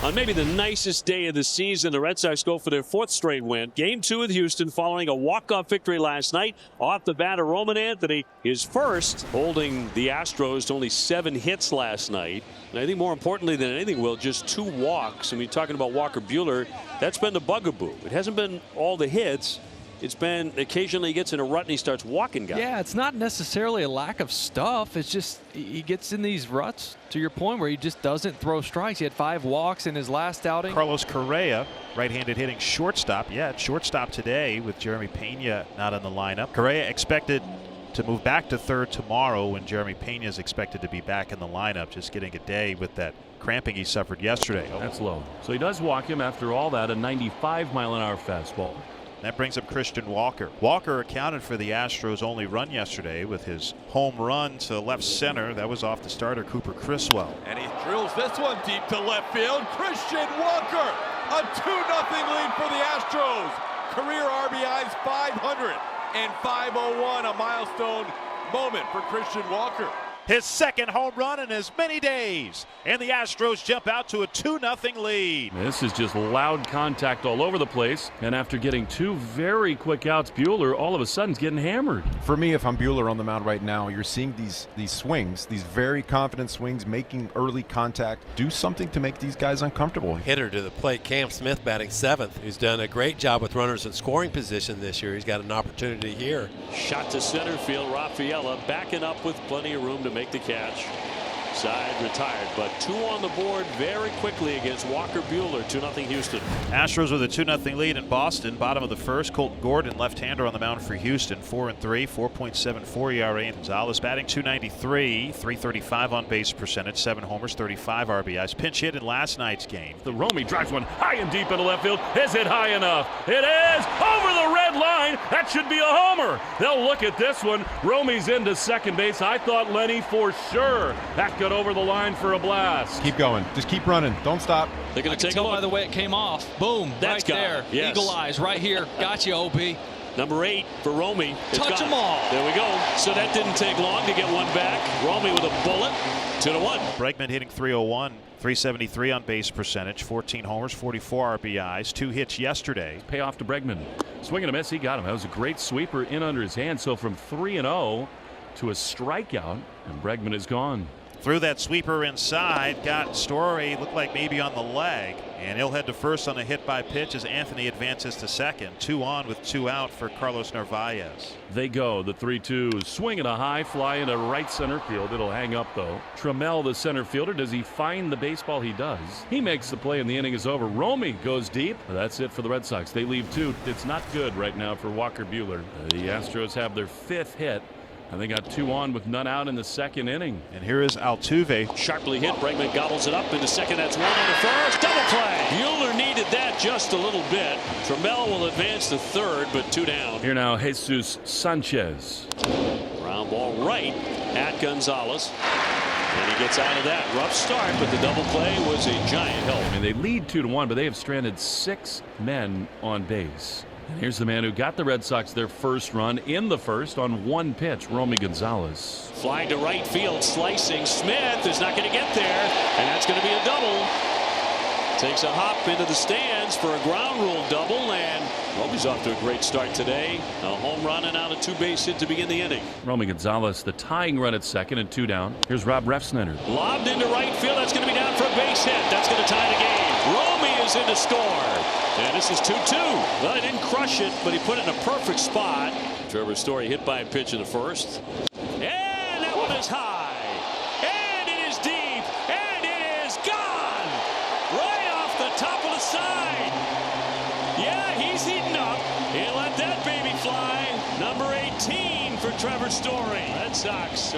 On maybe the nicest day of the season, the Red Sox go for their 4th straight win. Game 2 with Houston following a walk-off victory last night. Off the bat of Roman Anthony, his first, holding the Astros to only 7 hits last night. And I think more importantly than anything, Will, just 2 walks. I mean, talking about Walker Buehler, that's been the bugaboo. It hasn't been all the hits. It's been occasionally he gets in a rut and he starts walking guys. Yeah, it's not necessarily a lack of stuff. It's just he gets in these ruts, to your point, where he just doesn't throw strikes. He had 5 walks in his last outing. Carlos Correa, right-handed hitting shortstop. Yeah, shortstop today with Jeremy Pena not in the lineup. Correa expected to move back to third tomorrow when Jeremy Pena is expected to be back in the lineup, just getting a day with that cramping he suffered yesterday. That's low. So he does walk him after all that, a 95-mile-an-hour fastball. That brings up Christian Walker. Walker accounted for the Astros' only run yesterday with his home run to left center. That was off the starter, Cooper Criswell. And he drills this one deep to left field. Christian Walker, a 2-0 lead for the Astros. Career RBIs 500 and 501, a milestone moment for Christian Walker. His second home run in as many days. And the Astros jump out to a 2-0 lead. This is just loud contact all over the place. And after getting 2 very quick outs, Buehler all of a sudden is getting hammered. For me, if I'm Buehler on the mound right now, you're seeing these swings, these very confident swings, making early contact. Do something to make these guys uncomfortable. Hitter to the plate, Cam Smith batting 7th, who's done a great job with runners in scoring position this year. He's got an opportunity here. Shot to center field. Rafaela backing up with plenty of room to make the catch. Side retired, but 2 on the board very quickly against Walker Buehler. 2-0 Houston. Astros with a 2-0 lead in Boston. Bottom of the first. Colton Gordon, left-hander on the mound for Houston. 4-3, 4.74 ERA. Gonzalez batting .293, .335 on base percentage, 7 homers, 35 RBIs. Pinch hit in last night's game. The Romy drives one high and deep into left field. Is it high enough? It is over the red line. That should be a homer. They'll look at this one. Romy's into second base. I thought Lenny for sure. That got over the line for a blast. Keep going. Just keep running. Don't stop. They're going to take a look. By the way it came off. Boom. That's right there. Yes. Eagle eyes right here. Gotcha, OB. Number 8 for Romy. Touch them all. There we go. So that didn't take long to get one back. Romy with a bullet. 2-1. Bregman hitting .301, .373 on base percentage, 14 homers, 44 RBIs, 2 hits yesterday. Payoff to Bregman. Swing and a miss. He got him. That was a great sweeper in under his hand. So from 3-0 to a strikeout, and Bregman is gone. Threw that sweeper inside, got Story, looked like maybe on the leg, and he'll head to first on a hit by pitch as Anthony advances to second. 2 on with 2 out for Carlos Narvaez. They go. The 3-2 swing and a high fly into right center field. It'll hang up though. Trammell, the center fielder, does he find the baseball? He does. He makes the play and the inning is over. Romy goes deep. That's it for the Red Sox. They leave 2. It's not good right now for Walker Buehler. The Astros have their 5th hit. And they got 2 on with none out in the second inning. And here is Altuve. Sharply hit. Bregman gobbles it up into second. That's 1 on the first. Double play. Buehler needed that just a little bit. Trammell will advance to third, but 2 down. Here now, Jesus Sanchez. Ground ball right at Gonzalez. And he gets out of that. Rough start, but the double play was a giant help. I mean, they lead 2-1, but they have stranded 6 men on base. And here's the man who got the Red Sox their first run in the first on 1 pitch, Romy Gonzalez. Flying to right field, slicing. Smith is not going to get there, and that's going to be a double. Takes a hop into the stands for a ground rule double, and Romy's off to a great start today. A home run and out a 2-base hit to begin the inning. Romy Gonzalez, the tying run at second and 2 down. Here's Rob Refsnyder. Lobbed into right field. That's going to be down for a base hit. That's going to tie the game. Romy is in to score. And this is 2-2. Well, he didn't crush it, but he put it in a perfect spot. Trevor Story hit by a pitch in the first. And that one is high. And it is deep. And it is gone. Right off the top of the side. Yeah, he's heating up. He'll let that baby fly. Number 18 for Trevor Story. Red Sox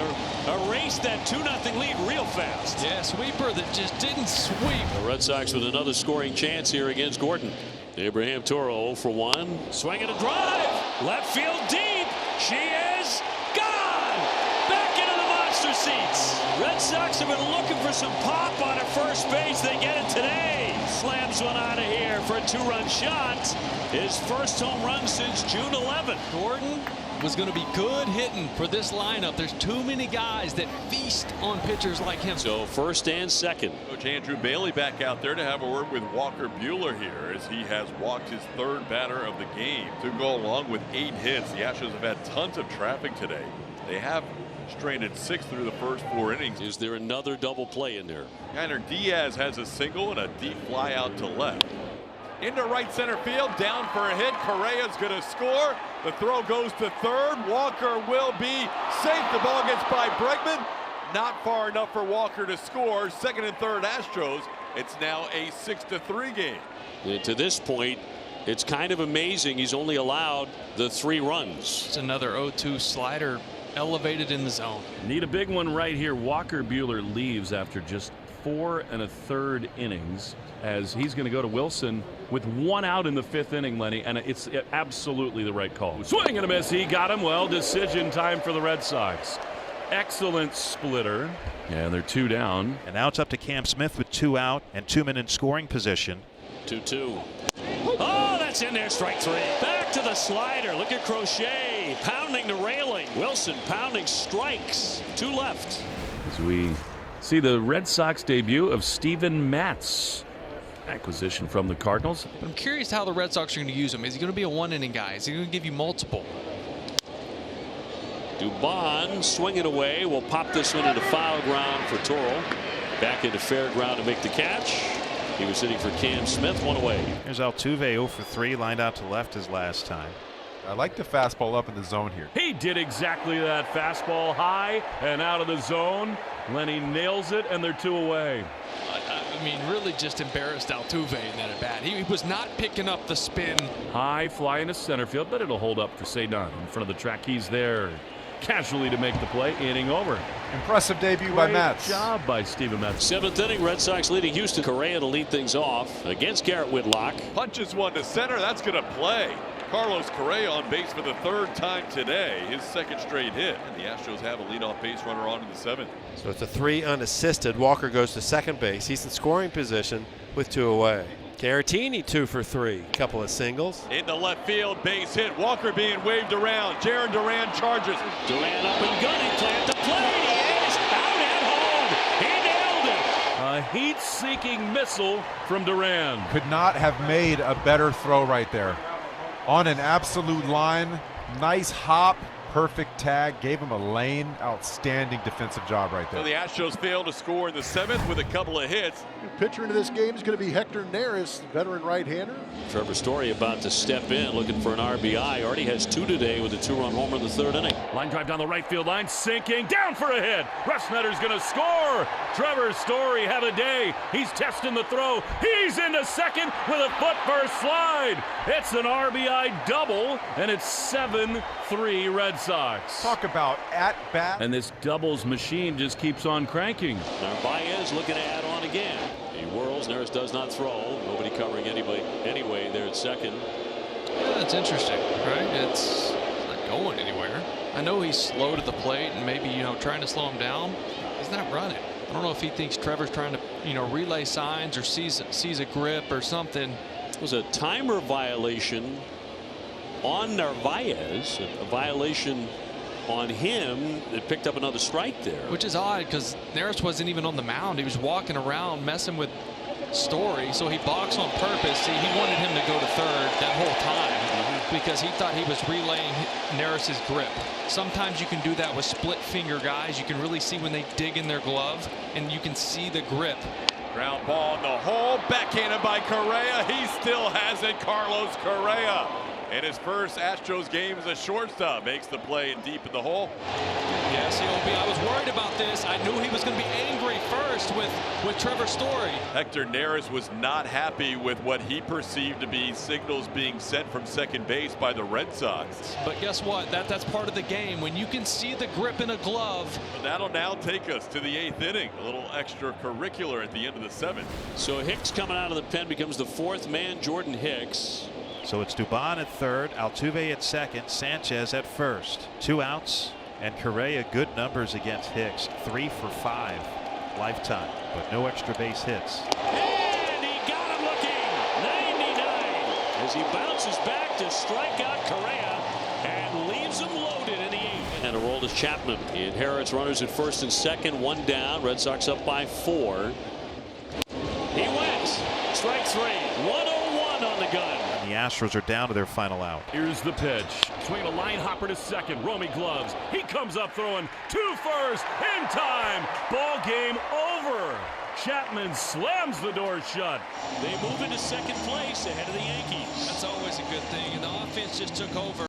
erase that 2-0 lead real fast. Yeah, sweeper that just didn't sweep. The Red Sox with another scoring chance here against Gordon. Abraham Toro 0 for 1. Swing and a drive. Left field deep. She is gone. Back into the monster seats. Red Sox have been looking for some pop on at first base. They get it today. Slams one out of here for a 2-run shot. His first home run since June 11th. Gordon was going to be good hitting for this lineup. There's too many guys that feast on pitchers like him. So first and second. Coach Andrew Bailey back out there to have a word with Walker Buehler here as he has walked his third batter of the game to go along with 8 hits. The Astros have had tons of traffic today. They have stranded 6 through the first 4 innings. Is there another double play in there? Yainer Diaz has a single and a deep fly out to left. Into right center field, down for a hit. Correa's going to score. The throw goes to third. Walker will be safe. The ball gets by Bregman. Not far enough for Walker to score. Second and third Astros. It's now a 6-3 game. And to this point, it's kind of amazing he's only allowed the 3 runs. It's another 0-2 slider elevated in the zone. Need a big one right here. Walker Buehler leaves after just 4 1/3 innings, as he's going to go to Wilson with 1 out in the 5th inning, Lenny, and it's absolutely the right call. Swing and a miss. He got him. Well, decision time for the Red Sox. Excellent splitter, and they're 2 down. And now it's up to Cam Smith with 2 out and 2 men in scoring position. 2-2. Oh, that's in there. Strike 3. Back to the slider. Look at Crochet pounding the railing. Wilson pounding strikes. 2 left. As we see the Red Sox debut of Steven Matz, acquisition from the Cardinals. But I'm curious how the Red Sox are going to use him. Is he going to be a 1-inning guy? Is he going to give you multiple? Dubon swinging away. Will pop this one into foul ground for Toro. Back into fair ground to make the catch. He was hitting for Cam Smith. 1 away. Here's Altuve 0 for 3, lined out to left his last time. I like the fastball up in the zone here. He did exactly that. Fastball high and out of the zone. Lenny nails it, and they're 2 away. I mean, really just embarrassed Altuve in that at bat. He was not picking up the spin. High fly into center field, but it'll hold up for Cedon in front of the track. He's there casually to make the play. Inning over. Impressive debut by Great Matz. job by Steven Matz. 7th inning. Red Sox leading Houston. Correa to lead things off against Garrett Whitlock. Punches one to center. That's going to play. Carlos Correa on base for the 3rd time today, his 2nd straight hit. And the Astros have a leadoff base runner on in the 7th. So it's a 3 unassisted. Walker goes to second base. He's in scoring position with 2 away. Caratini 2 for 3. Couple of singles. Into left field, base hit. Walker being waved around. Jaron Duran charges. Duran up and gunning. Plant the play. He is out at home. He nailed it. A heat-seeking missile from Duran. Could not have made a better throw right there. On an absolute line. Nice hop. Perfect tag. Gave him a lane. Outstanding defensive job right there. So the Astros failed to score in the 7th with a couple of hits. Pitcher into this game is going to be Hector Neris, veteran right-hander. Trevor Story about to step in, looking for an RBI. Already has 2 today with a 2-run homer in the 3rd inning. Line drive down the right field line, sinking, down for a hit. Rushnetter's going to score. Trevor Story have a day. He's testing the throw. He's into second with a foot-first slide. It's an RBI double, and it's 7-3 Red Sox. Talk about at-bat. And this doubles machine just keeps on cranking. Narvaez looking to add on again. He whirls. Neris does not throw. Nobody covering anybody anyway there at second. Yeah, that's interesting, right? It's not going anywhere. I know he's slow to the plate and maybe, trying to slow him down. He's not running. I don't know if he thinks Trevor's trying to, relay signs or sees a grip or something. It was a timer violation on Narvaez, a violation on him that picked up another strike there. Which is odd because Neris wasn't even on the mound. He was walking around messing with Story, so he balks on purpose. See, he wanted him to go to third that whole time because he thought he was relaying Neris's grip. Sometimes you can do that with split finger guys. You can really see when they dig in their glove and you can see the grip. Ground ball in the hole, backhanded by Correa. He still has it, Carlos Correa. And his first Astros game as a shortstop makes the play deep in the hole. Yes, he'll be. I was worried about this. I knew he was going to be angry first with Trevor Story. Hector Neris was not happy with what he perceived to be signals being sent from second base by the Red Sox. But guess what? That's part of the game. When you can see the grip in a glove. But that'll now take us to the 8th inning. A little extracurricular at the end of the 7th. So Hicks coming out of the pen becomes the 4th man, Jordan Hicks. So it's Dubon at third, Altuve at second, Sanchez at first. 2 outs, and Correa good numbers against Hicks. 3 for 5 lifetime, but no extra base hits. And he got him looking. 99 as he bounces back to strike out Correa and leaves Has them loaded in the 8th. And Aroldis Chapman inherits runners at first and second, 1 down. Red Sox up by 4. He wins. Strike 3. 101 on the gun. And the Astros are down to their final out. Here's the pitch. Swing a line hopper to second. Romy gloves. He comes up throwing 2 first in time. Ball game over. Chapman slams the door shut. They move into second place ahead of the Yankees. That's always a good thing. And the offense just took over.